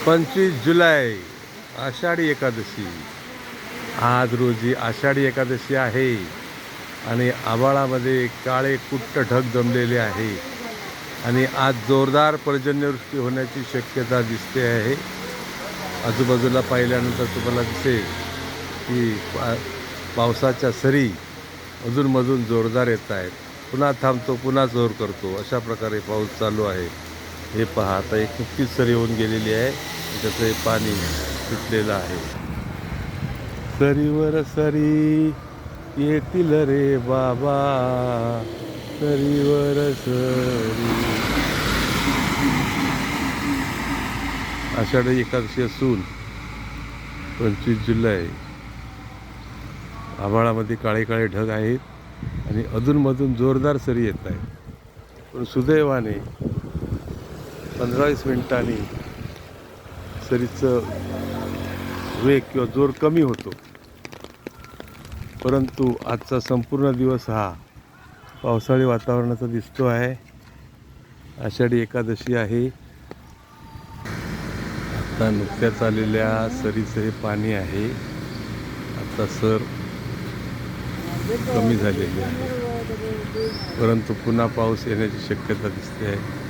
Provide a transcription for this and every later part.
25 जुलै आषाढी एकादशी। आज रोजी आषाढी एकादशी आहे आणि आभाळामध्ये काळे कुट्ट ढग जमलेले आहे आणि आज जोरदार पर्जन्यवृष्टी होण्याची शक्यता दिसते आहे। आजूबाजूला पाहिल्यानंतर तुम्हाला दिसेल की पावसाच्या सरी अधूनमधून जोरदार येत आहेत, पुन्हा थांबतो, पुन्हा जोर करतो, अशा प्रकारे पाऊस चालू आहे। हे पहा, आता एक नुकतीच सरी होऊन गेलेली आहे, त्याचं पाणी सुटलेलं आहे। सरीवर सरी येतील रे बाबा, सरीवर सरी। आषाढी एकादशी असून 25 जुलै, आभाळामध्ये काळे काळे ढग आहेत आणि अधूनमधून जोरदार सरी येत आहेत। पण सुदैवाने 15-20 मिनिटांनी सरीचं वेग किंवा जोर कमी होतो, परंतु आजचा संपूर्ण दिवस हा पावसाळी वातावरणाचा दिसतो आहे। आषाढी एकादशी आहे। आता नुकत्याच आलेल्या सरीचं हे पाणी आहे, आता सर कमी झालेली आहे, परंतु पुन्हा पाऊस येण्याची शक्यता दिसते आहे।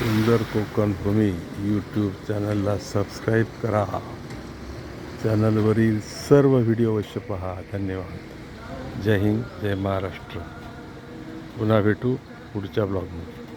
सुंदर कोकण भूमी यूट्यूब चॅनलला सबस्क्राईब करा। चॅनलवरील सर्व व्हिडिओ अवश्य पहा। धन्यवाद। जय हिंद, जय महाराष्ट्र। पुन्हा भेटू पुढच्या ब्लॉगमध्ये।